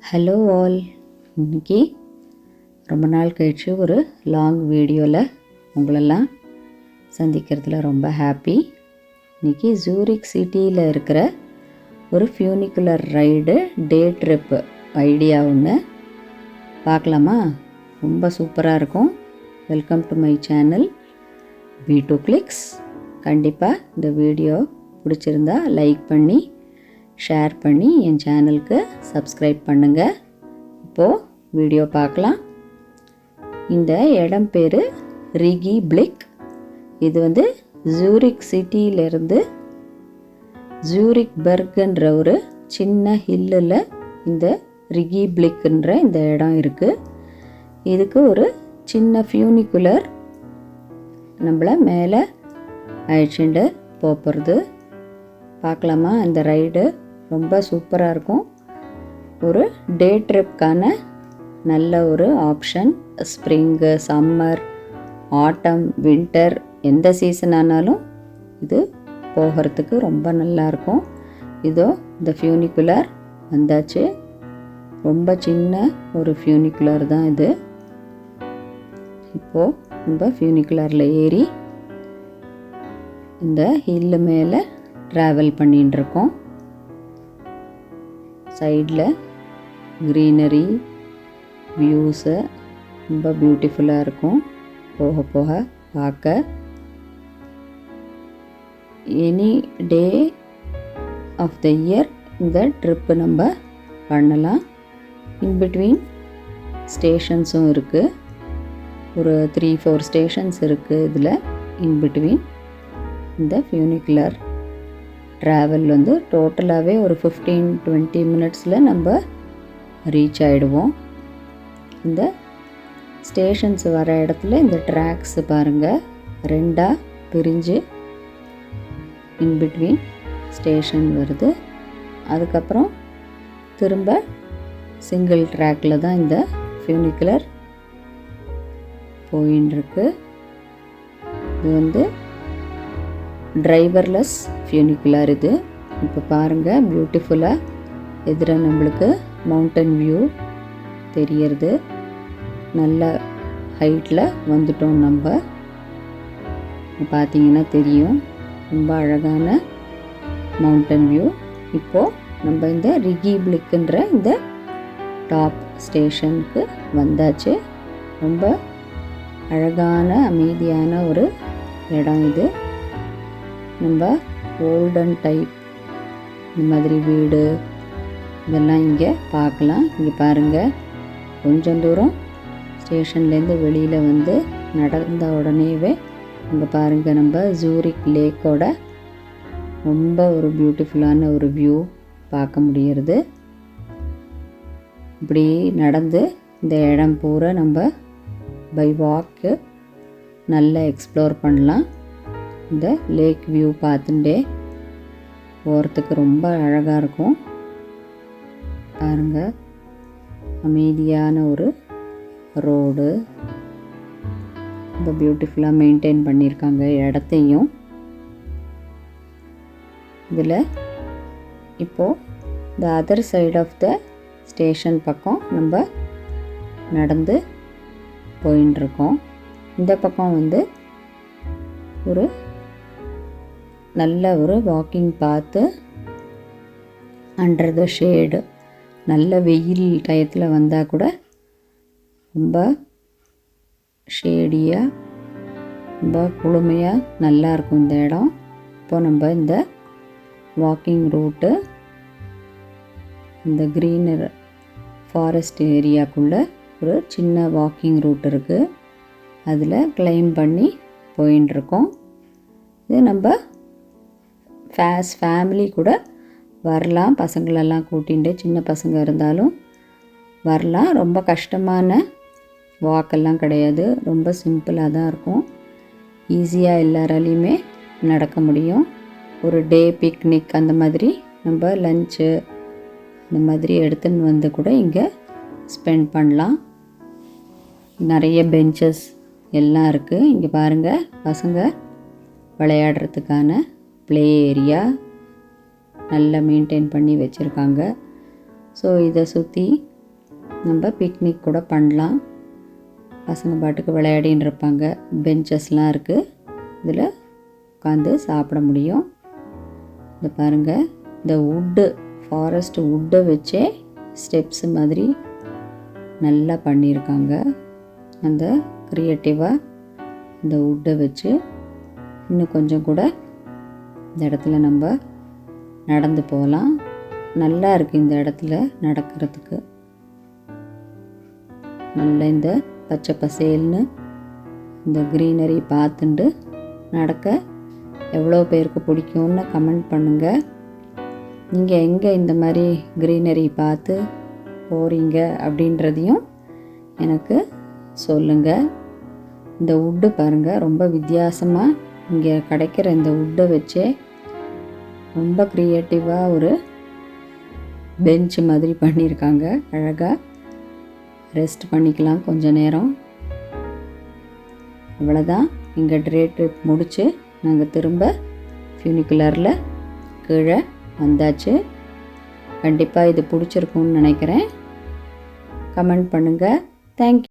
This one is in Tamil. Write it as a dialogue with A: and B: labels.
A: Hello all. இன்றைக்கி ரொம்ப நாள் கழிச்சு ஒரு லாங் வீடியோவில் உங்களெல்லாம் சந்திக்கிறதுல ரொம்ப ஹாப்பி. இன்றைக்கி ஜூரிக் சிட்டியில் இருக்கிற ஒரு ஃபியூனிகுலர் ரைடு டே ட்ரிப்பு ஐடியா ஒன்று பார்க்கலாமா? ரொம்ப சூப்பராக இருக்கும். Welcome to my channel V2 Clicks. கண்டிப்பாக இந்த வீடியோ பிடிச்சிருந்தா லைக் பண்ணி ஷேர் பண்ணி என் சேனலுக்கு சப்ஸ்கிரைப் பண்ணுங்கள். இப்போது வீடியோ பார்க்கலாம். இந்த இடம் பேர் ரிகி பிளிக். இது ஜூரிக் சிட்டியிலேருந்து ஜூரிக் பர்க்ன்ற ஒரு சின்ன ஹில்லில் இந்த ரிகி பிளிக்ன்ற இந்த இடம் இருக்குது. இதுக்கு ஒரு சின்ன ஃபியூனிகுலர் நம்மளை மேலே அழைச்சிட்டு போகிறது பார்க்கலாமா? இந்த ரைடு ரொம்ப சூப்பராக இருக்கும். ஒரு டே ட்ரிப்கான நல்ல ஒரு ஆப்ஷன். ஸ்ப்ரிங்கு, சம்மர், ஆட்டம், வின்டர் எந்த சீசன் ஆனாலும் இது போகிறதுக்கு ரொம்ப நல்லாயிருக்கும். இதோ இந்த ஃபியூனிகுலர் வந்தாச்சு. ரொம்ப சின்ன ஒரு ஃபியூனிகுலர் தான் இது. இப்போது நம்ம ஃபியூனிகுலரில் ஏறி இந்த ஹில்லு மேலே ட்ராவல் பண்ணின்னு இருக்கோம். சைடில் க்ரீனரி வியூஸு ரொம்ப பியூட்டிஃபுல்லாக இருக்கும். போக போக பார்க்க any day of the year இந்த ட்ரிப்பு நம்ம பண்ணலாம். இன்பிட்வீன் ஸ்டேஷன்ஸும் இருக்குது. ஒரு 3-4 ஸ்டேஷன்ஸ் இருக்குது இதில். இன்பிட்வீன் இந்த ஃபியூனிகுலர் ட்ராவல் டோட்டலாகவே ஒரு 15-20 மினிட்ஸில் நம்ம ரீச் ஆகிடுவோம். இந்த ஸ்டேஷன்ஸ் வர இடத்துல இந்த ட்ராக்ஸ் பாருங்கள், ரெண்டாக பிரிஞ்சு இன்பிட்வீன் ஸ்டேஷன் வருது. அதுக்கப்புறம் திரும்ப சிங்கிள் ட்ராக்கில் தான் இந்த ஃபியூனிகுலர் போயின்ட்டுருக்கு. இது டிரைவர்லெஸ் ஃபியூனிகுலர். இது இப்போ பாருங்கள், பியூட்டிஃபுல்லாக எதிர நம்மளுக்கு மவுண்டன் வியூ தெரியறது. நல்ல ஹைட்டில் வந்துட்டோம். நம்ம பார்த்தீங்கன்னா தெரியும், ரொம்ப அழகான மவுண்டன் வியூ. இப்போது நம்ம இந்த ரிகி பிளிக்ன்ற இந்த டாப் ஸ்டேஷனுக்கு வந்தாச்சு. ரொம்ப அழகான அமைதியான ஒரு இடம் இது. நம்ம ஓல்டன் டைப் இந்த மாதிரி வீடு இதெல்லாம் இங்கே பார்க்கலாம். இங்கே பாருங்கள், கொஞ்சம் தூரம் ஸ்டேஷன்லேருந்து வெளியில் நடந்த உடனேவே இங்கே பாருங்கள், நம்ம ஜூரிக் லேக்கோட ரொம்ப ஒரு பியூட்டிஃபுல்லான ஒரு வியூ பார்க்க முடிகிறது. இப்படி நடந்து இந்த இடம் பூரா நம்ம பை வாக்கு நல்லா எக்ஸ்ப்ளோர் பண்ணலாம். இந்த லேக் வியூ பார்த்துட்டே போகிறதுக்கு ரொம்ப அழகாக இருக்கும். பாருங்கள், அமைதியான ஒரு ரோடு. ரொம்ப பியூட்டிஃபுல்லாக மெயின்டைன் பண்ணியிருக்காங்க இடத்தையும். இதில் இப்போது இந்த other side of the station பக்கம் நம்ம நடந்து போயின்னு இருக்கோம். இந்த பக்கம் ஒரு நல்ல ஒரு வாக்கிங் பாத்து அண்டர் த ஷேடு. நல்ல வெயில் டயத்தில் வந்தால் கூட ரொம்ப ஷேடியாக ரொம்ப குளுமையாக நல்லாயிருக்கும் இந்த இடம். இப்போ நம்ம இந்த வாக்கிங் ரூட்டு இந்த க்ரீனர் ஃபாரஸ்ட் ஏரியாக்குள்ளே ஒரு சின்ன வாக்கிங் ரூட் இருக்குது. அதில் கிளைம் பண்ணி போயின்ட்டுருக்கோம். இது நம்ம ஃபேமிலி கூட வரலாம். பசங்களெல்லாம் கூட்டிகிட்டு, சின்ன பசங்க இருந்தாலும் வரலாம். ரொம்ப கஷ்டமான வாக்கெல்லாம் கிடையாது. ரொம்ப சிம்பிளாக தான் இருக்கும். ஈஸியாக எல்லாராலையுமே நடக்க முடியும். ஒரு டே பிக்னிக் அந்த மாதிரி நம்ம லஞ்சு இந்த மாதிரி எடுத்துன்னு கூட இங்கே ஸ்பெண்ட் பண்ணலாம். நிறைய பெஞ்சஸ் எல்லாம் இருக்குது. இங்கே பாருங்கள், பசங்க விளையாடுறதுக்கான ப்ளே ஏரியா நல்லா மெயின்டைன் பண்ணி வச்சுருக்காங்க. ஸோ இதை சுற்றி நம்ம பிக்னிக் கூட பண்ணலாம். பசங்க பாட்டுக்கு விளையாடின்னு இருப்பாங்க. பெஞ்சஸ்லாம் இருக்குது, இதில் உட்காந்து சாப்பிட முடியும். இந்த பாருங்கள், இந்த ஃபாரஸ்ட் வுட்டை வச்சே ஸ்டெப்ஸ் மாதிரி நல்லா பண்ணியிருக்காங்க. அந்த க்ரியேட்டிவாக இந்த வுட்டை வச்சு இன்னும் கொஞ்சம் கூட இந்த இடத்துல நம்ம நடந்து போகலாம். நல்லா இருக்குது இந்த இடத்துல நடக்கிறதுக்கு. நல்ல இந்த பச்சை பசேல்னு இந்த க்ரீனரி பார்த்துட்டு நடக்க எவ்வளோ பேருக்கு பிடிக்கும்னு கமெண்ட் பண்ணுங்கள். நீங்கள் எங்கே இந்த மாதிரி க்ரீனரி பார்த்து போகிறீங்க அப்படின்றதையும் எனக்கு சொல்லுங்கள். இந்த வுட்டு பாருங்கள், ரொம்ப வித்தியாசமாக இங்கே கிடைக்கிற இந்த வுட்டை வச்சே ரொம்ப க்ரியேட்டிவாக ஒரு பெஞ்சு மாதிரி பண்ணியிருக்காங்க. அழகாக ரெஸ்ட் பண்ணிக்கலாம் கொஞ்ச நேரம். அவ்வளோதான், இங்கே டே ட்ரிப் முடித்து நாங்கள் திரும்ப ஃபியூனிகுலரில் கீழே வந்தாச்சு. கண்டிப்பாக இது பிடிச்சிருக்கும்னு நினைக்கிறேன். கமெண்ட் பண்ணுங்கள். தேங்க்யூ.